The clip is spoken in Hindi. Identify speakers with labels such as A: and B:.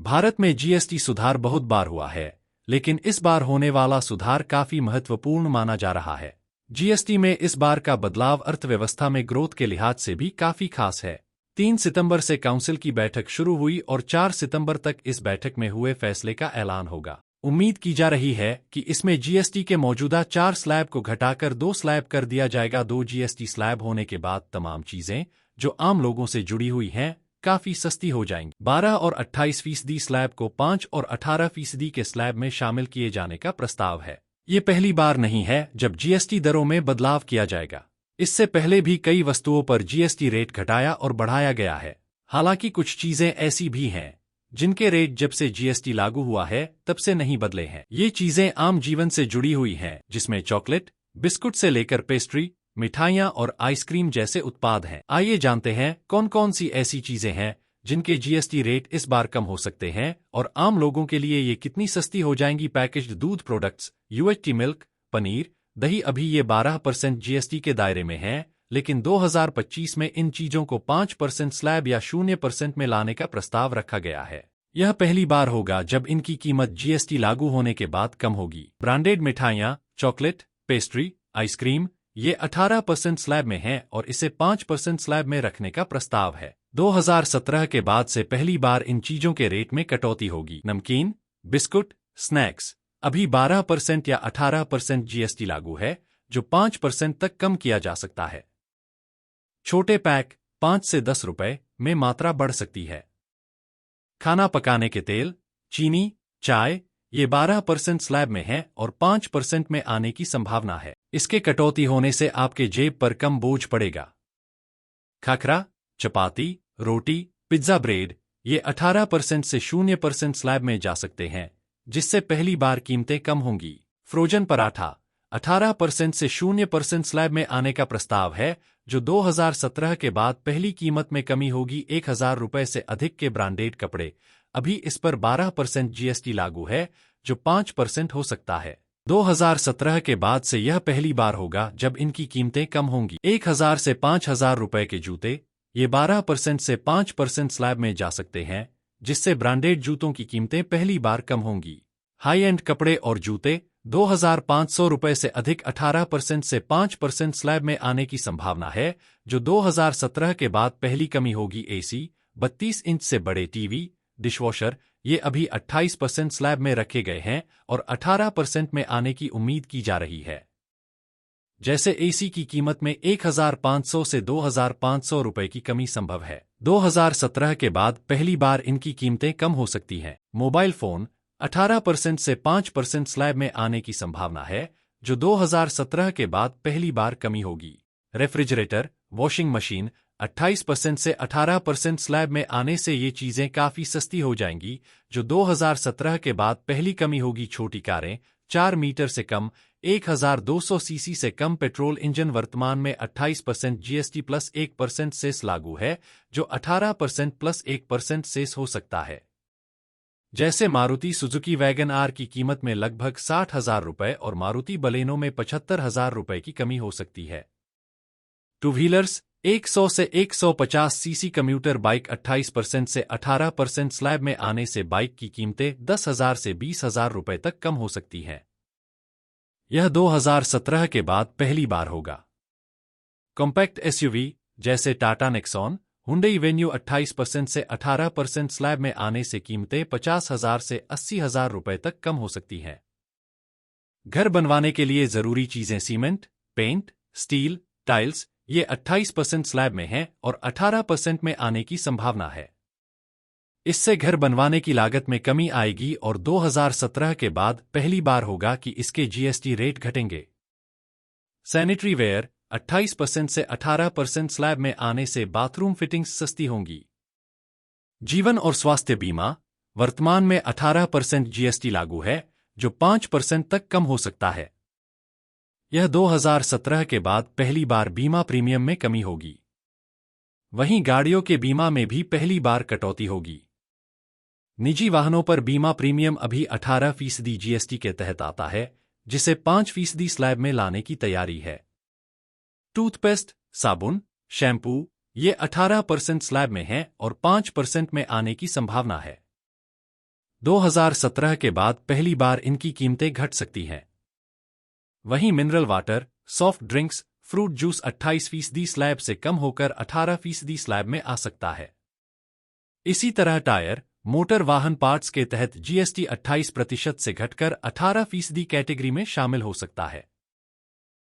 A: भारत में जीएसटी सुधार बहुत बार हुआ है, लेकिन इस बार होने वाला सुधार काफी महत्वपूर्ण माना जा रहा है। जीएसटी में इस बार का बदलाव अर्थव्यवस्था में ग्रोथ के लिहाज से भी काफी खास है। 3 सितंबर से काउंसिल की बैठक शुरू हुई और 4 सितंबर तक इस बैठक में हुए फैसले का ऐलान होगा। उम्मीद की जा रही है कि इसमें जीएसटी के मौजूदा 4 स्लैब को घटाकर 2 स्लैब कर दिया जाएगा। 2 जीएसटी स्लैब होने के बाद तमाम चीजें जो आम लोगों से जुड़ी हुई हैं काफी सस्ती हो जाएंगी। 12 और 28% स्लैब को 5 और 18% के स्लैब में शामिल किए जाने का प्रस्ताव है। ये पहली बार नहीं है जब जीएसटी दरों में बदलाव किया जाएगा। इससे पहले भी कई वस्तुओं पर जीएसटी रेट घटाया और बढ़ाया गया है। हालांकि कुछ चीजें ऐसी भी हैं जिनके रेट जब से जीएसटी लागू हुआ है तब से नहीं बदले हैं। ये चीजें आम जीवन से जुड़ी हुई हैं, जिसमें चॉकलेट, बिस्कुट से लेकर पेस्ट्री, मिठाइयाँ और आइसक्रीम जैसे उत्पाद हैं। आइए जानते हैं कौन कौन सी ऐसी चीजें हैं जिनके जीएसटी रेट इस बार कम हो सकते हैं और आम लोगों के लिए ये कितनी सस्ती हो जाएंगी। पैकेज्ड दूध प्रोडक्ट्स, यूएचटी मिल्क, पनीर, दही अभी ये 12% जीएसटी के दायरे में हैं, लेकिन 2025 में इन चीजों को 5% स्लैब या 0% में लाने का प्रस्ताव रखा गया है। यह पहली बार होगा जब इनकी कीमत जीएसटी लागू होने के बाद कम होगी। ब्रांडेड मिठाइयाँ, चॉकलेट, पेस्ट्री, आइसक्रीम ये 18% स्लैब में हैं और इसे 5% स्लैब में रखने का प्रस्ताव है। 2017 के बाद से पहली बार इन चीजों के रेट में कटौती होगी। नमकीन, बिस्कुट, स्नैक्स अभी 12% या 18% जीएसटी लागू है, जो 5% तक कम किया जा सकता है। छोटे पैक 5 से 10 रुपए में मात्रा बढ़ सकती है। खाना पकाने के तेल, चीनी, चाय ये 12% स्लैब में है और 5% में आने की संभावना है। इसके कटौती होने से आपके जेब पर कम बोझ पड़ेगा। खाखरा, चपाती, रोटी, पिज्जा ब्रेड ये 18% से 0% स्लैब में जा सकते हैं, जिससे पहली बार कीमतें कम होंगी। फ्रोजन पराठा 18% से 0% स्लैब में आने का प्रस्ताव है, जो 2017 के बाद पहली कीमत में कमी होगी। 1000 रुपए से अधिक के ब्रांडेड कपड़े अभी इस पर 12% जीएसटी लागू है, जो 5% हो सकता है। 2017 के बाद से यह पहली बार होगा जब इनकी कीमतें कम होंगी। 1000 से 5000 रुपए के जूते ये 12% से 5% स्लैब में जा सकते हैं, जिससे ब्रांडेड जूतों की कीमतें पहली बार कम होंगी। हाई एंड कपड़े और जूते 2500 रुपए से अधिक 18% से 5% स्लैब में आने की संभावना है, जो 2017 के बाद पहली कमी होगी। एसी, 32 इंच से बड़े टीवी, डिशवॉशर ये अभी 28% स्लैब में रखे गए हैं और 18% में आने की उम्मीद की जा रही है। जैसे एसी की कीमत में 1500 से 2500 रुपए की कमी संभव है। 2017 के बाद पहली बार इनकी कीमतें कम हो सकती हैं। मोबाइल फोन 18% से 5% स्लैब में आने की संभावना है, जो 2017 के बाद पहली बार कमी होगी। रेफ्रिजरेटर, वॉशिंग मशीन 28% से 18% स्लैब में आने से ये चीजें काफी सस्ती हो जाएंगी, जो 2017 के बाद पहली कमी होगी। छोटी कारें 4 मीटर से कम, 1200 सीसी से कम पेट्रोल इंजन वर्तमान में 28% जीएसटी प्लस 1% सेस लागू है, जो 18% प्लस 1% सेस हो सकता है। जैसे मारुति सुजुकी वैगन आर की कीमत में लगभग 60,000 रुपए और मारुति बलेनो में 75,000 रुपए की कमी हो सकती है। टू व्हीलर्स 100 से 150 सीसी कम्यूटर बाइक 28% से 18% स्लैब में आने से बाइक की कीमतें 10,000 से 20,000 रुपए तक कम हो सकती हैं। यह 2017 के बाद पहली बार होगा। कॉम्पैक्ट एसयूवी जैसे टाटा नेक्सॉन, हुंडई वेन्यू 28% से 18% स्लैब में आने से कीमतें 50,000 से 80,000 रुपए तक कम हो सकती हैं। घर बनवाने के लिए जरूरी चीजें सीमेंट, पेंट, स्टील, टाइल्स ये 28% स्लैब में हैं और 18% में आने की संभावना है। इससे घर बनवाने की लागत में कमी आएगी और 2017 के बाद पहली बार होगा कि इसके जीएसटी रेट घटेंगे। सैनिटरी वेयर 28% से 18% स्लैब में आने से बाथरूम फिटिंग्स सस्ती होंगी। जीवन और स्वास्थ्य बीमा वर्तमान में 18% जीएसटी लागू है, जो 5% तक कम हो सकता है। यह 2017 के बाद पहली बार बीमा प्रीमियम में कमी होगी। वहीं गाड़ियों के बीमा में भी पहली बार कटौती होगी। निजी वाहनों पर बीमा प्रीमियम अभी 18% जीएसटी के तहत आता है, जिसे 5% स्लैब में लाने की तैयारी है। टूथपेस्ट, साबुन, शैम्पू ये 18% स्लैब में हैं और 5% में आने की संभावना है। 2017 के बाद पहली बार इनकी कीमतें घट सकती हैं। वहीं mineral water, soft drinks, fruit juice 28% slab से कम होकर 18% स्लैब में आ सकता है। इसी तरह टायर, मोटर वाहन पार्ट्स के तहत जीएसटी 28% से घटकर 18% कैटेगरी में शामिल हो सकता है।